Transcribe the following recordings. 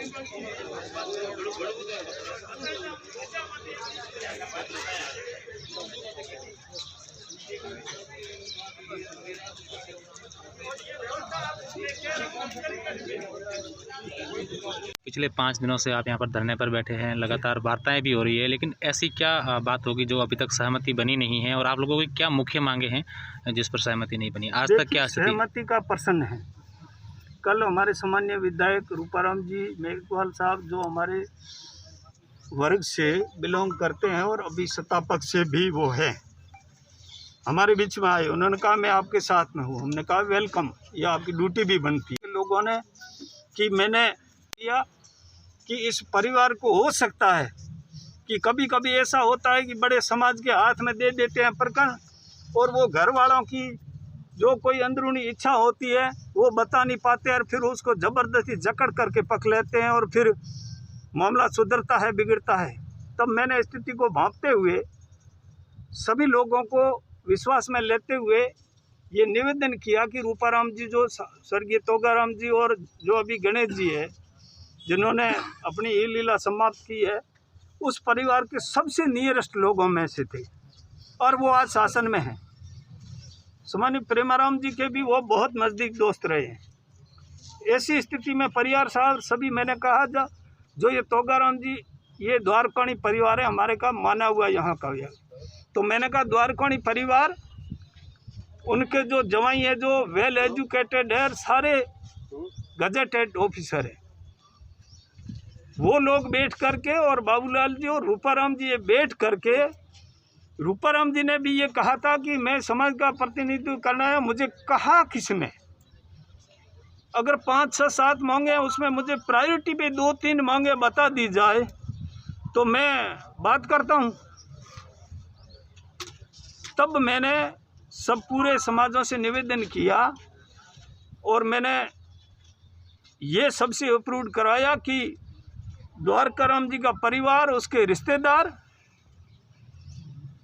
पिछले 5 दिनों से आप यहाँ पर धरने पर बैठे हैं, लगातार वार्ताएं भी हो रही है, लेकिन ऐसी क्या बात होगी जो अभी तक सहमति बनी नहीं है? और आप लोगों की क्या मुख्य मांगे हैं जिस पर सहमति नहीं बनी आज तक? क्या सहमति का प्रश्न है। कल हमारे सामान्य विधायक रूपाराम जी मेघवाल साहब, जो हमारे वर्ग से बिलोंग करते हैं और अभी सत्ता पक्ष से भी वो है, हमारे बीच में आए। उन्होंने कहा मैं आपके साथ में हूँ। हमने कहा वेलकम, ये आपकी ड्यूटी भी बनती है। लोगों ने कि मैंने किया कि इस परिवार को हो सकता है कि कभी कभी ऐसा होता है कि बड़े समाज के हाथ में दे देते हैं प्रकरण, और वो घर वालों की जो कोई अंदरूनी इच्छा होती है वो बता नहीं पाते और फिर उसको ज़बरदस्ती जकड़ करके पक लेते हैं और फिर मामला सुधरता है, बिगड़ता है। तब मैंने स्थिति को भांपते हुए सभी लोगों को विश्वास में लेते हुए ये निवेदन किया कि रूपाराम जी, जो स्वर्गीय तोगाराम जी और जो अभी गणेश जी है जिन्होंने अपनी ये लीला समाप्त की है, उस परिवार के सबसे नियरेस्ट लोगों में से थे और वो आज शासन में हैं। सामान्य प्रेमाराम जी के भी वो बहुत नज़दीक दोस्त रहे हैं। ऐसी स्थिति में परिवार साहब सभी, मैंने कहा जो ये तोगाराम जी, ये द्वारकाणी परिवार है हमारे का माना हुआ यहाँ का। तो मैंने कहा द्वारकाणी परिवार, उनके जो जवाई है जो वेल एजुकेटेड है, सारे गजेटेड ऑफिसर है, वो लोग बैठ करके, और बाबूलाल जी और रूपाराम जी ये बैठ करके, रूपाराम जी ने भी ये कहा था कि मैं समाज का प्रतिनिधित्व करना है। मुझे कहा किसने, अगर 5, 6, 7 मांगे उसमें मुझे प्रायोरिटी पे 2-3 मांगे बता दी जाए तो मैं बात करता हूँ। तब मैंने सब पूरे समाजों से निवेदन किया और मैंने ये सबसे अप्रूव कराया कि द्वारकाराम जी का परिवार, उसके रिश्तेदार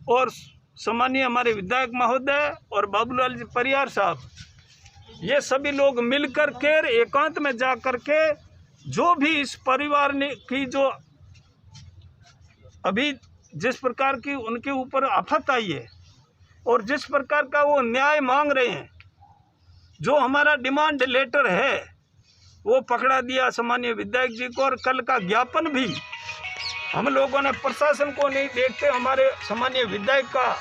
और सामान्य हमारे विधायक महोदय और बाबूलाल जी परियार साहब, ये सभी लोग मिल कर के एकांत में जा कर के जो भी इस परिवार ने की, जो अभी जिस प्रकार की उनके ऊपर आफत आई है और जिस प्रकार का वो न्याय मांग रहे हैं, जो हमारा डिमांड लेटर है वो पकड़ा दिया सामान्य विधायक जी को। और कल का ज्ञापन भी हम लोगों ने प्रशासन को नहीं देखते, हमारे सामान्य विधायक का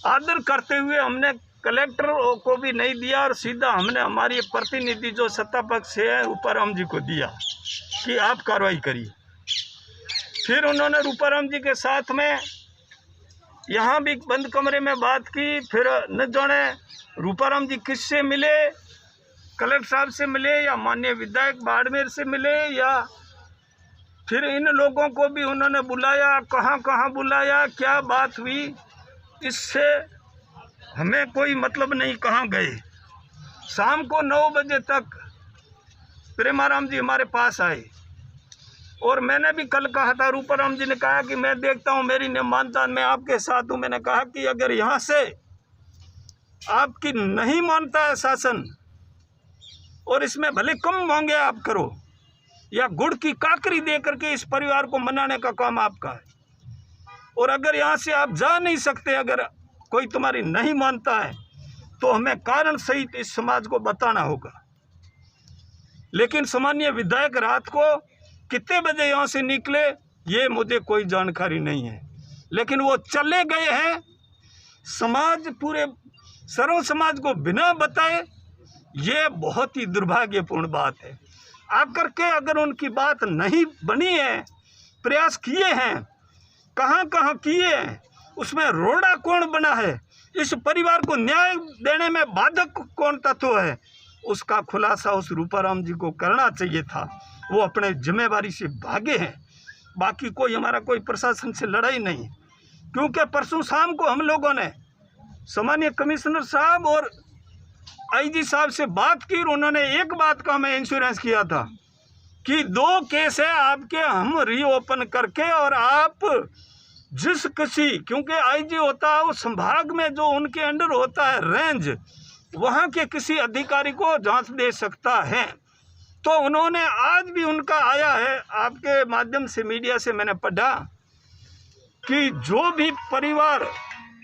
आदर करते हुए हमने कलेक्टर को भी नहीं दिया और सीधा हमने हमारी प्रतिनिधि जो सत्ता पक्ष से है रूपाराम जी को दिया कि आप कार्रवाई करिए। फिर उन्होंने रूपाराम जी के साथ में यहाँ भी बंद कमरे में बात की। फिर न जाने रूपाराम जी किससे मिले, कलेक्टर साहब से मिले या माननीय विधायक बाड़मेर से मिले, या फिर इन लोगों को भी उन्होंने बुलाया, कहाँ कहाँ बुलाया, क्या बात हुई, इससे हमें कोई मतलब नहीं कहाँ गए। शाम को 9 बजे तक प्रेमाराम जी हमारे पास आए और मैंने भी कल कहा था, रूपाराम जी ने कहा कि मैं देखता हूँ, मेरी नहीं मानता, मैं आपके साथ हूँ। मैंने कहा कि अगर यहाँ से आपकी नहीं मानता है शासन और इसमें भले कम मांगे आप करो या गुड़ की काकरी दे करके इस परिवार को मनाने का काम आपका है, और अगर यहाँ से आप जा नहीं सकते, अगर कोई तुम्हारी नहीं मानता है तो हमें कारण सहित इस समाज को बताना होगा। लेकिन सामान्य विधायक रात को कितने बजे यहाँ से निकले ये मुझे कोई जानकारी नहीं है, लेकिन वो चले गए हैं। समाज, पूरे सर्व समाज को बिना बताए, ये बहुत ही दुर्भाग्यपूर्ण बात है। आकर के अगर उनकी बात नहीं बनी है, प्रयास किए हैं, कहाँ कहाँ किए हैं, उसमें रोड़ा कौन बना है, इस परिवार को न्याय देने में बाधक कौन तत्व है, उसका खुलासा उस रूपाराम जी को करना चाहिए था। वो अपने जिम्मेवारी से भागे हैं। बाकी कोई हमारा कोई प्रशासन से लड़ाई नहीं, क्योंकि परसों शाम को हम लोगों ने सामान्य कमिश्नर साहब और आईजी साहब से बात की। उन्होंने एक बात का हमें इंश्योरेंस किया था कि 2 केस है आपके, हम रीओपन करके, और आप जिस किसी, क्योंकि आईजी होता है वो संभाग में जो उनके अंडर होता है रेंज, वहाँ के किसी अधिकारी को जांच दे सकता है। तो उन्होंने आज भी उनका आया है, आपके माध्यम से मीडिया से मैंने पढ़ा कि जो भी परिवार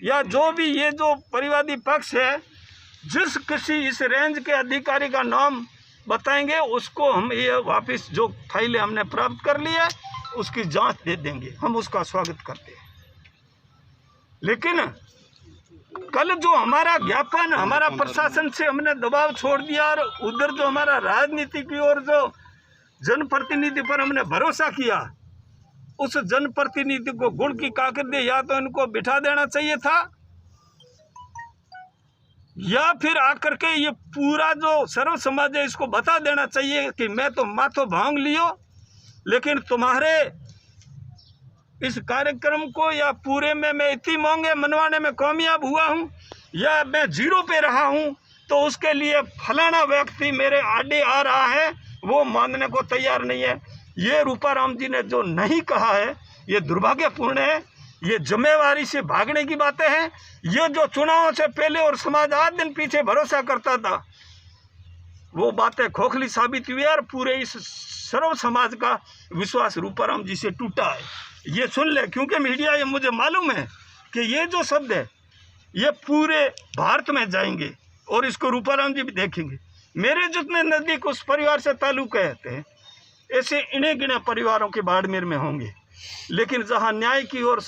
या जो भी ये जो परिवादी पक्ष है, जिस किसी इस रेंज के अधिकारी का नाम बताएंगे उसको हम ये वापस जो फाइलें हमने प्राप्त कर ली है उसकी जांच दे देंगे, हम उसका स्वागत करते हैं। लेकिन कल जो हमारा ज्ञापन हमारा प्रशासन से हमने दबाव छोड़ दिया और उधर जो हमारा राजनीति की ओर जो जनप्रतिनिधि पर हमने भरोसा किया, उस जनप्रतिनिधि को गुड़ की काकर दे, या तो इनको बिठा देना चाहिए था या फिर आकर के ये पूरा जो सर्व समाज है इसको बता देना चाहिए कि मैं तो माथो भांग लियो, लेकिन तुम्हारे इस कार्यक्रम को या पूरे में मैं इतनी मांगे मनवाने में कामयाब हुआ हूँ या मैं जीरो पे रहा हूँ, तो उसके लिए फलाना व्यक्ति मेरे आड़े आ रहा है, वो मानने को तैयार नहीं है। ये रूपाराम जी ने जो नहीं कहा है ये दुर्भाग्यपूर्ण है, ये जिम्मेवारी से भागने की बातें हैं। ये जो चुनाव से पहले और समाज 8 दिन पीछे भरोसा करता था, वो बातें खोखली साबित हुई और पूरे इस सर्व समाज का विश्वास रूपाराम जी से टूटा है। ये सुन ले, क्योंकि मीडिया, ये मुझे मालूम है कि ये जो शब्द है ये पूरे भारत में जाएंगे और इसको रूपाराम जी भी देखेंगे। मेरे जितने नज़दीक उस परिवार से ताल्लुक हैं, ऐसे इन्हें गिने परिवारों के बाड़मेर में होंगे, लेकिन जहाँ न्याय की और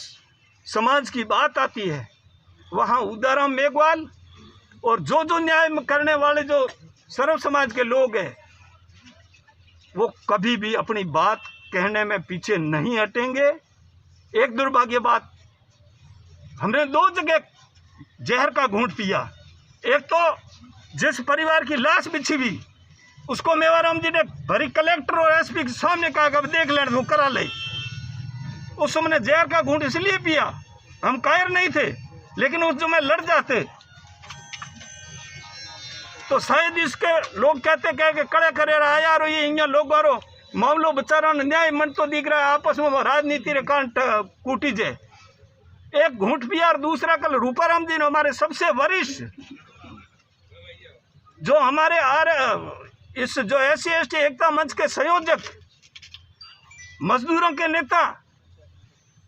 समाज की बात आती है वहाँ उदाराम मेघवाल और जो न्याय करने वाले जो सर्व समाज के लोग हैं वो कभी भी अपनी बात कहने में पीछे नहीं हटेंगे। एक दुर्भाग्य बात, हमने 2 जगह जहर का घूंट पिया। एक तो जिस परिवार की लाश बिछी हुई उसको मेवाराम जी ने भरी कलेक्टर और एसपी के सामने कहा कि देख लेने वो करा ले। उस समय जहर का घूंट इसलिए पिया, हम कायर नहीं थे, लेकिन उस समय लड़ जाते तो शायद इसके लोग कहते कि कड़े करे रहा यार, ये यहाँ लोग मारो मामलो बेचारा न्याय मन तो दिख रहा है, आपस में राजनीति रे कांट कूटी जे। एक घूंट पिया और दूसरा कल रूपाराम जी ने हमारे सबसे वरिष्ठ जो हमारे इस जो SC/ST एकता मंच के संयोजक, मजदूरों के नेता,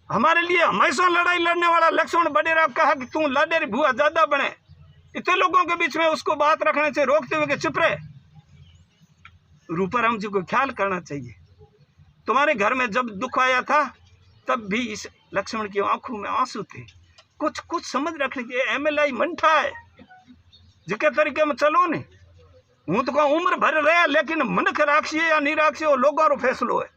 हमारे लिए हमेशा लड़ाई लड़ने वाला लक्ष्मण बडेरा कहा कि तू लाडेरी भुआ ज्यादा बने। इतने लोगों के बीच में उसको बात रखने से रोकते हुए कि चुप रहे। रूपाराम जी को ख्याल करना चाहिए। तुम्हारे घर में जब दुख आया था तब भी इस लक्ष्मण की आंखों में आंसू थे। कुछ समझ रखने की MLI मंठा है जिके तरीके में चलो ने, हूँ तो उम्र भर रहा, लेकिन मनख राखिए या नहीं राखिए वो लोगों का फैसलो है,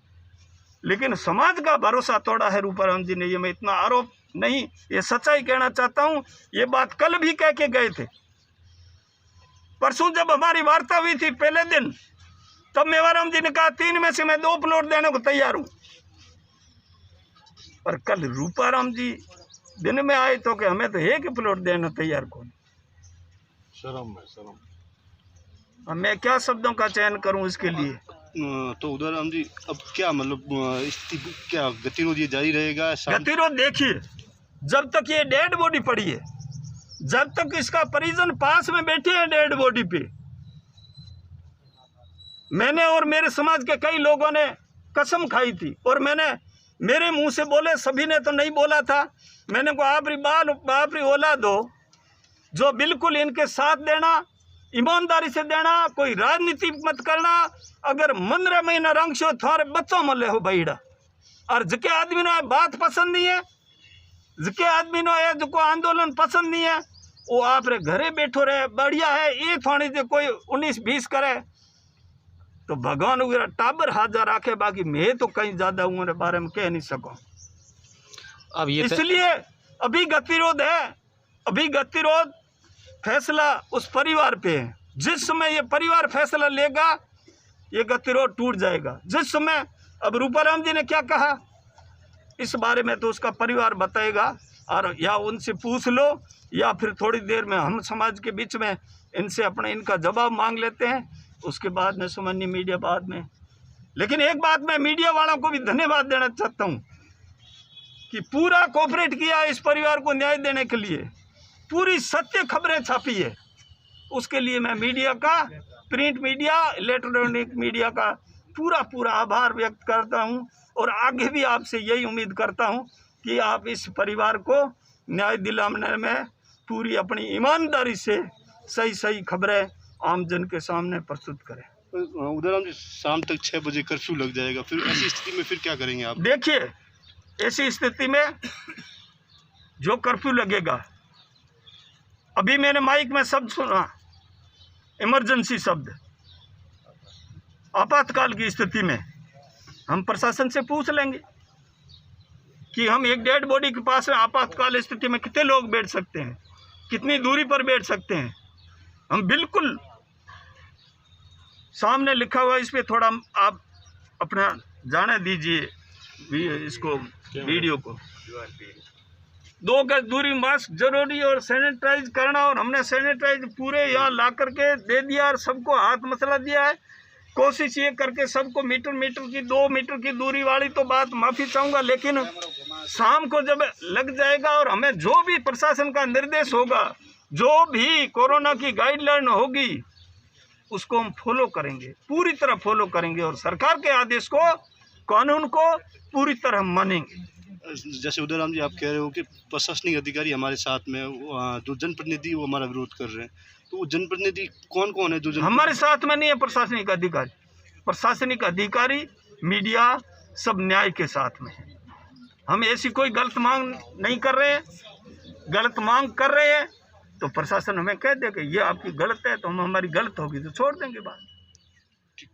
लेकिन समाज का भरोसा तोड़ा है रूपाराम जी ने। ये मैं इतना आरोप नहीं, ये सच्चाई कहना चाहता हूँ। ये बात कल भी कह के गए थे। परसों जब हमारी वार्ता हुई थी पहले दिन, तब मेवाराम जी ने कहा 3 में से मैं 2 प्लॉट देने को तैयार हूँ। पर कल रूपाराम जी दिन में आए तो कि हमें तो 1 प्लॉट देना तैयार कौन। शर्म है, शर्म। अब मैं क्या शब्दों का चयन करूं इसके लिए। तो उदाराम जी अब क्या मतलब स्थिति क्या गतिरोध ये जारी रहेगा? गतिरोध देखिए, जब तक ये डेड बॉडी पड़ी है, जब तक इसका परिजन पास में बैठे हैं डेड बॉडी पे, मैंने और मेरे समाज के कई लोगों ने कसम खाई थी और मैंने मेरे मुंह से बोले, सभी ने तो नहीं बोला था, मैंने को आपरी बापरी औलाद हो जो बिल्कुल इनके साथ देना, ईमानदारी से देना, कोई राजनीति मत करना। अगर 15 महीना रंग शो थारे बच्चों मले हो भाईड़ा, और जिके आदमी ने बात पसंद नहीं है, जिके आदमी ने जो आंदोलन पसंद नहीं है, वो आप रे घरे बैठो रहे, बढ़िया है। ये थोड़ी जो कोई 19-20 करे तो भगवान वगैरह टाबर हाजर रखे, बाकी मैं तो कहीं ज्यादा उम्र बारे में कह नहीं सकूं। अब ये इसलिए अभी गतिरोध है, अभी गतिरोध फैसला उस परिवार पे है। जिस समय ये परिवार फैसला लेगा ये गतिरोध टूट जाएगा। जिस समय, अब रूपाराम जी ने क्या कहा इस बारे में तो उसका परिवार बताएगा, और या उनसे पूछ लो या फिर थोड़ी देर में हम समाज के बीच में इनसे अपने इनका जवाब मांग लेते हैं, उसके बाद में सामान्य मीडिया बाद में। लेकिन एक बात मैं मीडिया वालों को भी धन्यवाद देना चाहता हूँ कि पूरा कोऑपरेट किया इस परिवार को न्याय देने के लिए, पूरी सत्य खबरें छापी है, उसके लिए मैं मीडिया का प्रिंट मीडिया, इलेक्ट्रॉनिक मीडिया का पूरा आभार व्यक्त करता हूँ और आगे भी आपसे यही उम्मीद करता हूँ कि आप इस परिवार को न्याय दिलाने में पूरी अपनी ईमानदारी से सही खबरें आमजन के सामने प्रस्तुत करें। उधर हम शाम तक 6 बजे कर्फ्यू लग जाएगा, फिर ऐसी स्थिति में फिर क्या करेंगे आप? देखिए, ऐसी स्थिति में जो कर्फ्यू लगेगा, अभी मैंने माइक में शब्द सुना, इमरजेंसी शब्द, आपातकाल की स्थिति में हम प्रशासन से पूछ लेंगे कि हम एक डेड बॉडी के पास में आपातकाल स्थिति में कितने लोग बैठ सकते हैं, कितनी दूरी पर बैठ सकते हैं। हम बिल्कुल सामने लिखा हुआ, इस पे थोड़ा आप अपना जाने दीजिए इसको, वीडियो को। 2 गज दूरी, मास्क जरूरी और सैनिटाइज करना, और हमने सैनिटाइज पूरे यहाँ ला करके दे दिया और सबको हाथ मसला दिया है। कोशिश ये करके सबको मीटर की 2 मीटर की दूरी वाली तो बात माफ़ी चाहूँगा, लेकिन शाम को जब लग जाएगा और हमें जो भी प्रशासन का निर्देश होगा, जो भी कोरोना की गाइडलाइन होगी, उसको हम फॉलो करेंगे, पूरी तरह फॉलो करेंगे और सरकार के आदेश को, कानून को पूरी तरह मानेंगे। जैसे उदयराम जी आप कह रहे हो कि प्रशासनिक अधिकारी हमारे साथ में, जो जनप्रतिनिधि वो हमारा विरोध कर रहे हैं, तो वो जनप्रतिनिधि कौन है? जो हमारे साथ में नहीं है प्रशासनिक अधिकारी। प्रशासनिक अधिकारी, मीडिया, सब न्याय के साथ में है। हम ऐसी कोई गलत मांग नहीं कर रहे हैं। गलत मांग कर रहे हैं तो प्रशासन हमें कह दे कि ये आपकी गलत है, तो हम, हमारी गलत होगी तो छोड़ देंगे बात। ठीक।